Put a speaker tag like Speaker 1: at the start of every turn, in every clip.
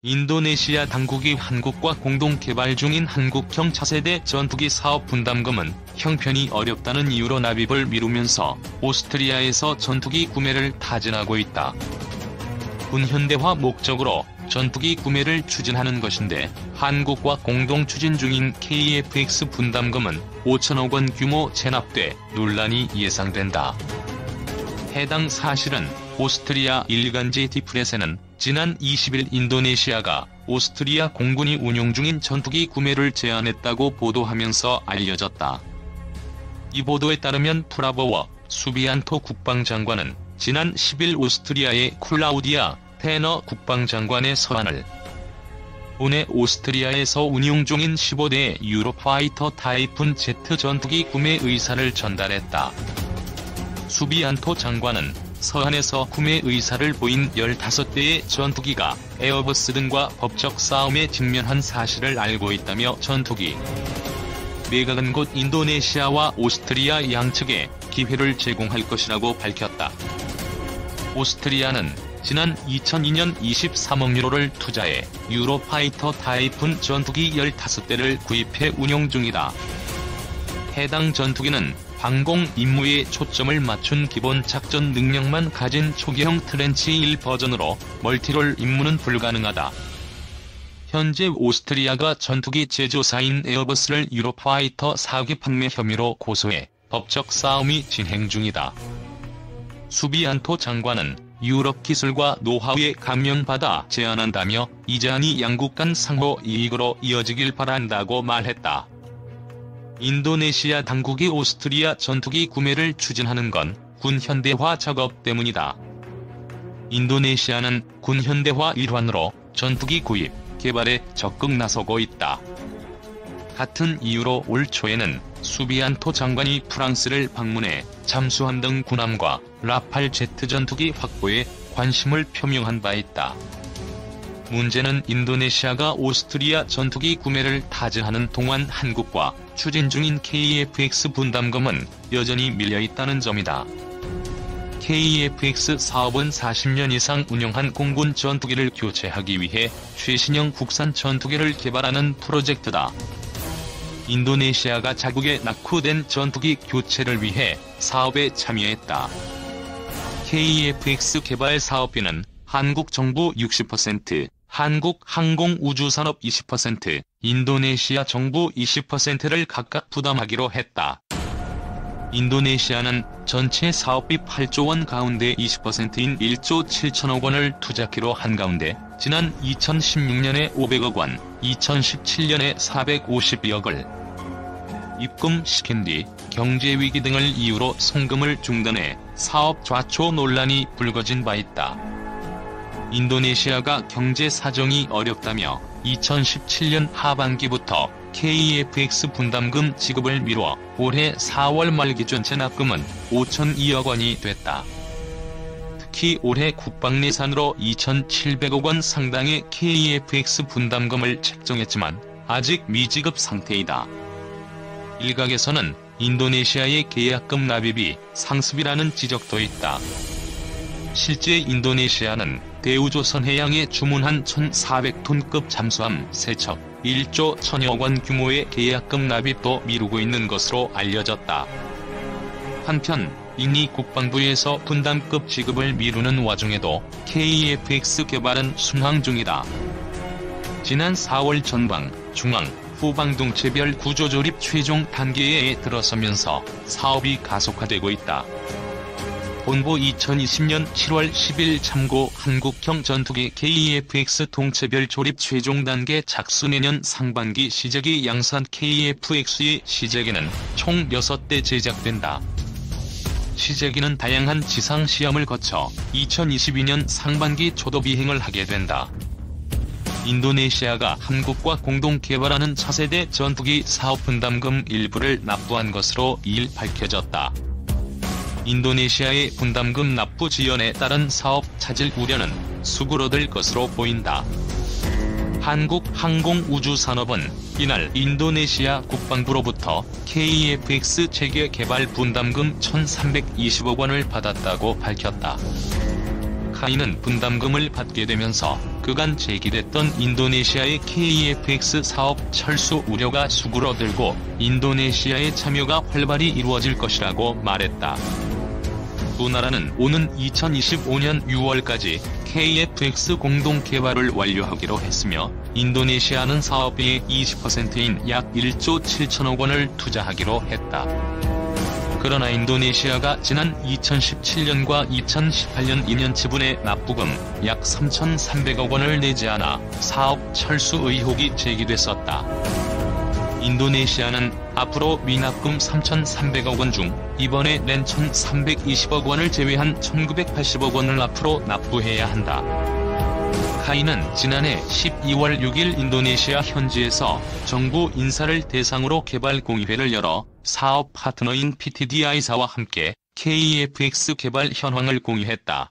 Speaker 1: 인도네시아 당국이 한국과 공동 개발 중인 한국형 차세대 전투기 사업 분담금은 형편이 어렵다는 이유로 납입을 미루면서 오스트리아에서 전투기 구매를 타진하고 있다. 군 현대화 목적으로 전투기 구매를 추진하는 것인데 한국과 공동 추진 중인 KF-X 분담금은 5천억 원 규모 체납돼 논란이 예상된다. 해당 사실은 오스트리아 일간지 디프레세는 지난 20일 인도네시아가 오스트리아 공군이 운용 중인 전투기 구매를 제안했다고 보도하면서 알려졌다. 이 보도에 따르면 프라보워 수비안토 국방장관은 지난 10일 오스트리아의 클라우디아 테너 국방장관의 서한을 보내 오스트리아에서 운용 중인 15대 유로파이터 타이푼 Z 전투기 구매 의사를 전달했다. 수비안토 장관은 서한에서 구매 의사를 보인 15대의 전투기가 에어버스 등과 법적 싸움에 직면한 사실을 알고 있다며 전투기 매각은 곧 인도네시아와 오스트리아 양측에 기회를 제공할 것이라고 밝혔다. 오스트리아는 지난 2002년 23억 유로를 투자해 유로파이터 타이푼 전투기 15대를 구입해 운용 중이다. 해당 전투기는 방공 임무에 초점을 맞춘 기본 작전 능력만 가진 초기형 트렌치 1 버전으로 멀티롤 임무는 불가능하다. 현재 오스트리아가 전투기 제조사인 에어버스를 유로파이터 4기 판매 혐의로 고소해 법적 싸움이 진행 중이다. 수비안토 장관은 유럽 기술과 노하우에 감명받아 제안한다며 이 제안이 양국 간 상호 이익으로 이어지길 바란다고 말했다. 인도네시아 당국이 오스트리아 전투기 구매를 추진하는 건 군 현대화 작업 때문이다. 인도네시아는 군 현대화 일환으로 전투기 구입, 개발에 적극 나서고 있다. 같은 이유로 올 초에는 수비안토 장관이 프랑스를 방문해 잠수함 등 군함과 라팔 Z 전투기 확보에 관심을 표명한 바 있다. 문제는 인도네시아가 오스트리아 전투기 구매를 타진하는 동안 한국과 추진 중인 KF-X 분담금은 여전히 밀려있다는 점이다. KF-X 사업은 40년 이상 운영한 공군 전투기를 교체하기 위해 최신형 국산 전투기를 개발하는 프로젝트다. 인도네시아가 자국에 낙후된 전투기 교체를 위해 사업에 참여했다. KF-X 개발 사업비는 한국 정부 60%, 한국항공우주산업 20%, 인도네시아 정부 20%를 각각 부담하기로 했다. 인도네시아는 전체 사업비 8조 원 가운데 20%인 1조 7천억 원을 투자키로 한 가운데 지난 2016년에 500억 원, 2017년에 452억을 입금시킨 뒤 경제위기 등을 이유로 송금을 중단해 사업 좌초 논란이 불거진 바 있다. 인도네시아가 경제 사정이 어렵다며 2017년 하반기부터 KF-X 분담금 지급을 미뤄 올해 4월 말 기준 체납금은 5,002억 원이 됐다. 특히 올해 국방 예산으로 2,700억 원 상당의 KF-X 분담금을 책정했지만 아직 미지급 상태이다. 일각에서는 인도네시아의 계약금 납입이 상습이라는 지적도 있다. 실제 인도네시아는 대우조선해양에 주문한 1,400톤급 잠수함 3척, 1조 1,000여 원 규모의 계약금 납입도 미루고 있는 것으로 알려졌다. 한편 이미 국방부에서 분담급 지급을 미루는 와중에도 KF-X 개발은 순항 중이다. 지난 4월 전방, 중앙, 후방동체별 구조조립 최종 단계에 들어서면서 사업이 가속화되고 있다. 본보 2020년 7월 10일 참고 한국형 전투기 KF-X 동체별 조립 최종 단계 착수 내년 상반기 시제기 양산 KF-X의 시제기는 총 6대 제작된다. 시제기는 다양한 지상 시험을 거쳐 2022년 상반기 초도 비행을 하게 된다. 인도네시아가 한국과 공동 개발하는 차세대 전투기 사업 분담금 일부를 납부한 것으로 이일 밝혀졌다. 인도네시아의 분담금 납부 지연에 따른 사업 차질 우려는 수그러들 것으로 보인다. 한국항공우주산업은 이날 인도네시아 국방부로부터 KF-X 체계 개발 분담금 1,320억 원을 받았다고 밝혔다. 카이는 분담금을 받게 되면서 그 그간 제기됐던 인도네시아의 KFX 사업 철수 우려가 수그러들고 인도네시아의 참여가 활발히 이루어질 것이라고 말했다. 두 나라는 오는 2025년 6월까지 KFX 공동 개발을 완료하기로 했으며 인도네시아는 사업비의 20%인 약 1조 7천억 원을 투자하기로 했다. 그러나 인도네시아가 지난 2017년과 2018년 2년 지분의 납부금 약 3,300억 원을 내지 않아 사업 철수 의혹이 제기됐었다. 인도네시아는 앞으로 미납금 3,300억 원 중 이번에 낸 1,320억 원을 제외한 1,980억 원을 앞으로 납부해야 한다. 카이는 지난해 12월 6일 인도네시아 현지에서 정부 인사를 대상으로 개발 공의회를 열어 사업 파트너인 PTDI사와 함께 KFX 개발 현황을 공유했다.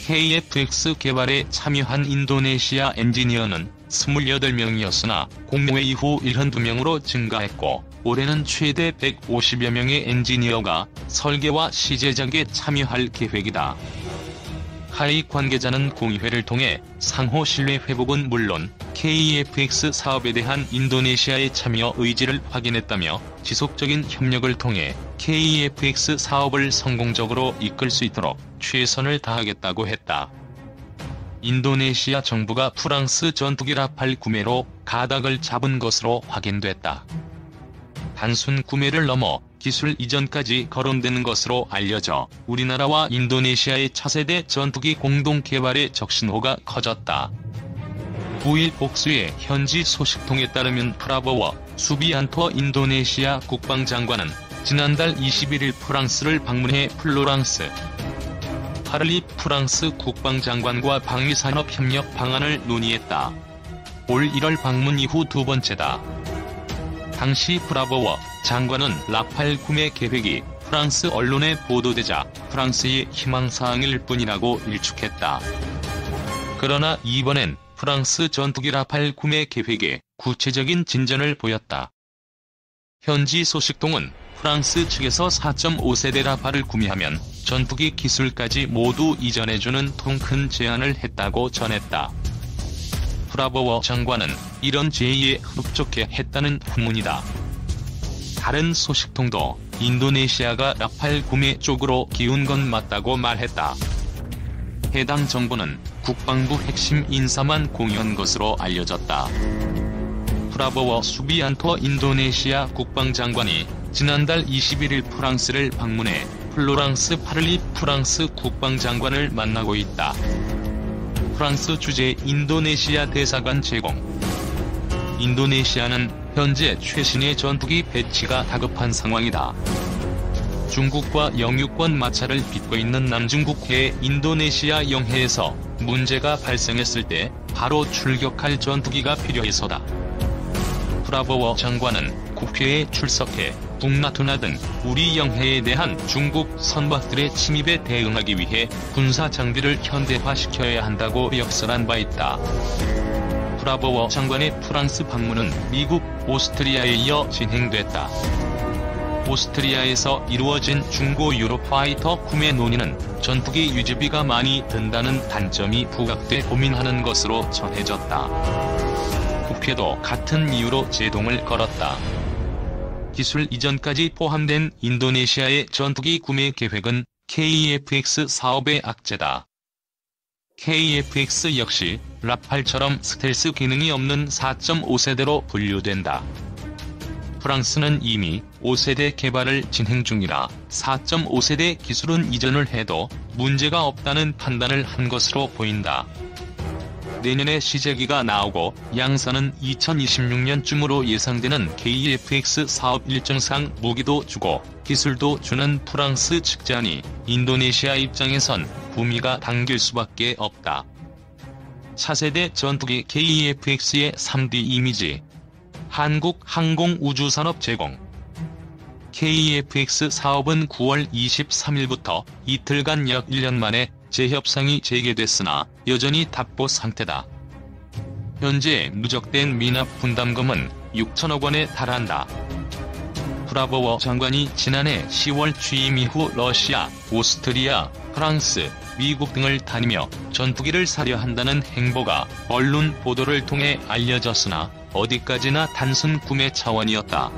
Speaker 1: KFX 개발에 참여한 인도네시아 엔지니어는 28명이었으나 공모회 이후 72명으로 증가했고 올해는 최대 150여 명의 엔지니어가 설계와 시제작에 참여할 계획이다. 카이 관계자는 공의회를 통해 상호 신뢰 회복은 물론 KFX 사업에 대한 인도네시아의 참여 의지를 확인했다며 지속적인 협력을 통해 KFX 사업을 성공적으로 이끌 수 있도록 최선을 다하겠다고 했다. 인도네시아 정부가 프랑스 전투기 라팔 구매로 가닥을 잡은 것으로 확인됐다. 단순 구매를 넘어 기술 이전까지 거론되는 것으로 알려져 우리나라와 인도네시아의 차세대 전투기 공동 개발의 적신호가 커졌다. 9일 복수의 현지 소식통에 따르면 프라보워 수비안토 인도네시아 국방장관은 지난달 21일 프랑스를 방문해 플로랑스 파를리 프랑스 국방장관과 방위산업협력 방안을 논의했다. 올 1월 방문 이후 두 번째다. 당시 프라보워 장관은 라팔 구매 계획이 프랑스 언론에 보도되자 프랑스의 희망사항일 뿐이라고 일축했다. 그러나 이번엔 프랑스 전투기 라팔 구매 계획에 구체적인 진전을 보였다. 현지 소식통은 프랑스 측에서 4.5세대 라팔을 구매하면 전투기 기술까지 모두 이전해주는 통 큰 제안을 했다고 전했다. 프라보워 장관은 이런 제의에 흡족해 했다는 후문이다. 다른 소식통도 인도네시아가 라팔 구매 쪽으로 기운 건 맞다고 말했다. 해당 정보는 국방부 핵심 인사만 공유한 것으로 알려졌다. 프라보워 수비안토 인도네시아 국방장관이 지난달 21일 프랑스를 방문해 플로랑스 파를리 프랑스 국방장관을 만나고 있다. 프랑스 주재 인도네시아 대사관 제공. 인도네시아는 현재 최신의 전투기 배치가 다급한 상황이다. 중국과 영유권 마찰을 빚고 있는 남중국해의 인도네시아 영해에서 문제가 발생했을 때 바로 출격할 전투기가 필요해서다. 프라보워 장관은 국회에 출석해 북나투나 등 우리 영해에 대한 중국 선박들의 침입에 대응하기 위해 군사 장비를 현대화시켜야 한다고 역설한 바 있다. 프라보워 장관의 프랑스 방문은 미국, 오스트리아에 이어 진행됐다. 오스트리아에서 이루어진 중고 유로 파이터 구매 논의는 전투기 유지비가 많이 든다는 단점이 부각돼 고민하는 것으로 전해졌다. 국회도 같은 이유로 제동을 걸었다. 기술 이전까지 포함된 인도네시아의 전투기 구매 계획은 KFX 사업의 악재다. KFX 역시 라팔처럼 스텔스 기능이 없는 4.5세대로 분류된다. 프랑스는 이미 5세대 개발을 진행 중이라 4.5세대 기술은 이전을 해도 문제가 없다는 판단을 한 것으로 보인다. 내년에 시제기가 나오고 양산은 2026년쯤으로 예상되는 KFX 사업 일정상 무기도 주고 기술도 주는 프랑스 측 제안이 인도네시아 입장에선 구미가 당길 수밖에 없다. 차세대 전투기 KFX의 3D 이미지. 한국 항공우주산업 제공. KFX 사업은 9월 23일부터 이틀간 약 1년 만에 재협상이 재개됐으나 여전히 답보 상태다. 현재 누적된 미납 분담금은 6천억 원에 달한다. 프라보워 장관이 지난해 10월 취임 이후 러시아, 오스트리아, 프랑스, 미국 등을 다니며 전투기를 사려 한다는 행보가 언론 보도를 통해 알려졌으나 어디까지나 단순 구매 차원이었다.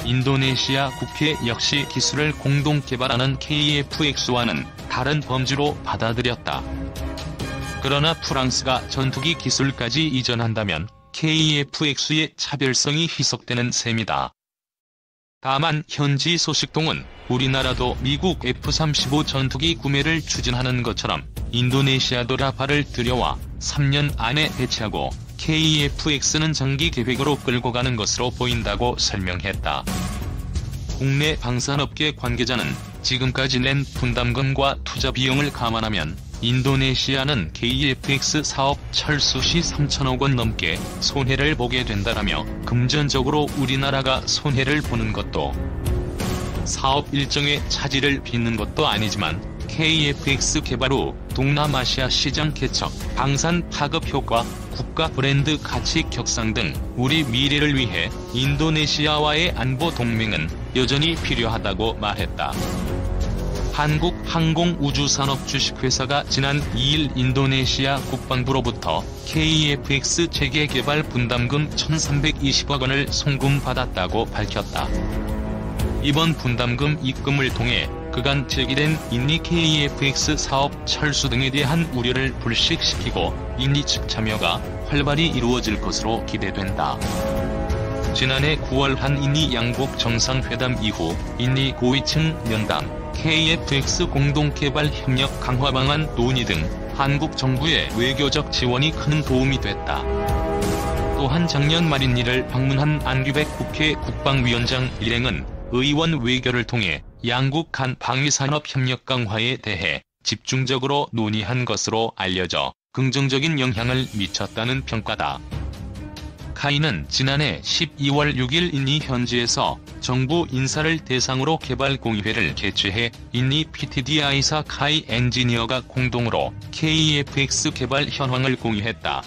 Speaker 1: 인도네시아 국회 역시 기술을 공동 개발하는 KF-X와는 다른 범주로 받아들였다. 그러나 프랑스가 전투기 기술까지 이전한다면 KF-X의 차별성이 희석되는 셈이다. 다만 현지 소식통은 우리나라도 미국 F-35 전투기 구매를 추진하는 것처럼 인도네시아도 라파를 들여와 3년 안에 배치하고 KF-X는 장기 계획으로 끌고 가는 것으로 보인다고 설명했다. 국내 방산업계 관계자는 지금까지 낸 분담금과 투자 비용을 감안하면 인도네시아는 KF-X 사업 철수 시 3천억 원 넘게 손해를 보게 된다라며 금전적으로 우리나라가 손해를 보는 것도 사업 일정의 차질을 빚는 것도 아니지만 KF-X 개발 후 동남아시아 시장 개척, 방산 파급 효과, 국가 브랜드 가치 격상 등 우리 미래를 위해 인도네시아와의 안보 동맹은 여전히 필요하다고 말했다. 한국항공우주산업 주식회사가 지난 2일 인도네시아 국방부로부터 KF-X 재개개발 분담금 1,320억 원을 송금받았다고 밝혔다. 이번 분담금 입금을 통해 그간 제기된 인니 KF-X 사업 철수 등에 대한 우려를 불식시키고 인니 측 참여가 활발히 이루어질 것으로 기대된다. 지난해 9월 한 인니 양국 정상회담 이후 인니 고위층 면담, KF-X 공동개발 협력 강화 방안 논의 등 한국 정부의 외교적 지원이 큰 도움이 됐다. 또한 작년 말 인니를 방문한 안규백 국회 국방위원장 일행은 의원 외교를 통해 양국 간 방위산업 협력 강화에 대해 집중적으로 논의한 것으로 알려져 긍정적인 영향을 미쳤다는 평가다. 카이는 지난해 12월 6일 인니 현지에서 정부 인사를 대상으로 개발 공의회를 개최해 인니 PTDI사 카이 엔지니어가 공동으로 KF-X 개발 현황을 공유했다.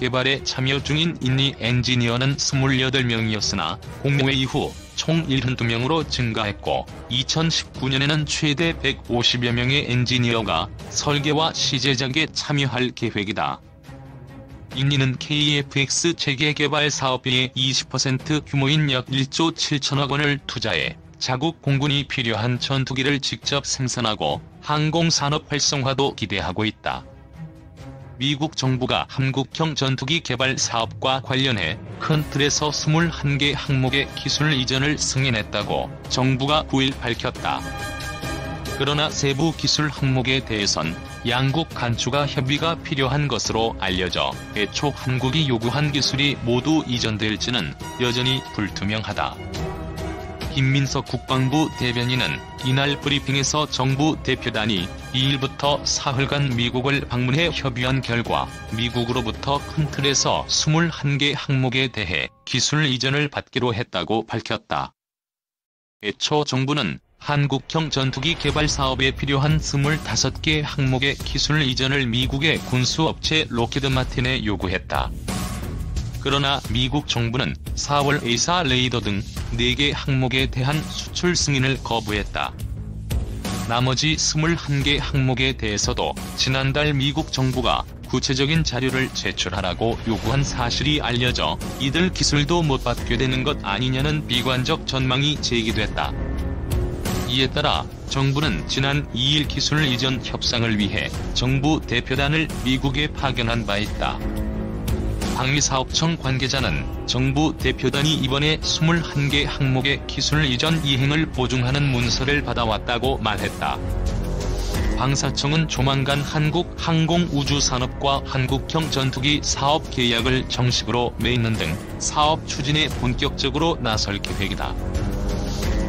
Speaker 1: 개발에 참여 중인 인니 엔지니어는 28명이었으나 공모회 이후 총 72명으로 증가했고 2019년에는 최대 150여 명의 엔지니어가 설계와 시제작에 참여할 계획이다. 인니는 KF-X 재개개발 사업비의 20% 규모인 약 1조 7천억 원을 투자해 자국 공군이 필요한 전투기를 직접 생산하고 항공산업 활성화도 기대하고 있다. 미국 정부가 한국형 전투기 개발 사업과 관련해 큰 틀에서 21개 항목의 기술 이전을 승인했다고 정부가 9일 밝혔다. 그러나 세부 기술 항목에 대해선 양국 간 추가 협의가 필요한 것으로 알려져 애초 한국이 요구한 기술이 모두 이전될지는 여전히 불투명하다. 김민석 국방부 대변인은 이날 브리핑에서 정부 대표단이 2일부터 사흘간 미국을 방문해 협의한 결과 미국으로부터 큰 틀에서 21개 항목에 대해 기술 이전을 받기로 했다고 밝혔다. 애초 정부는 한국형 전투기 개발 사업에 필요한 25개 항목의 기술 이전을 미국의 군수업체 로키드 마틴에 요구했다. 그러나 미국 정부는 4월 A사 레이더 등 4개 항목에 대한 수출 승인을 거부했다. 나머지 21개 항목에 대해서도 지난달 미국 정부가 구체적인 자료를 제출하라고 요구한 사실이 알려져 이들 기술도 못 받게 되는 것 아니냐는 비관적 전망이 제기됐다. 이에 따라 정부는 지난 2일 기술 이전 협상을 위해 정부 대표단을 미국에 파견한 바 있다. 방위사업청 관계자는 정부 대표단이 이번에 21개 항목의 기술 이전 이행을 보증하는 문서를 받아왔다고 말했다. 방사청은 조만간 한국항공우주산업과 한국형 전투기 사업 계약을 정식으로 맺는 등 사업 추진에 본격적으로 나설 계획이다.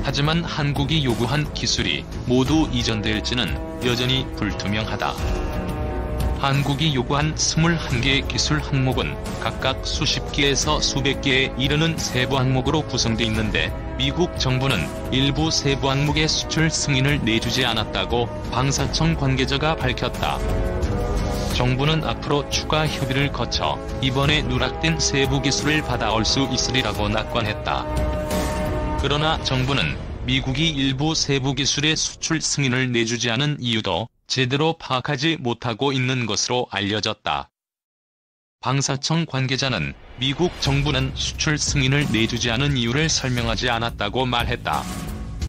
Speaker 1: 하지만 한국이 요구한 기술이 모두 이전될지는 여전히 불투명하다. 한국이 요구한 21개 기술 항목은 각각 수십 개에서 수백 개에 이르는 세부 항목으로 구성돼 있는데 미국 정부는 일부 세부 항목의 수출 승인을 내주지 않았다고 방사청 관계자가 밝혔다. 정부는 앞으로 추가 협의를 거쳐 이번에 누락된 세부 기술을 받아올 수 있으리라고 낙관했다. 그러나 정부는 미국이 일부 세부 기술의 수출 승인을 내주지 않은 이유도 제대로 파악하지 못하고 있는 것으로 알려졌다. 방사청 관계자는 미국 정부는 수출 승인을 내주지 않은 이유를 설명하지 않았다고 말했다.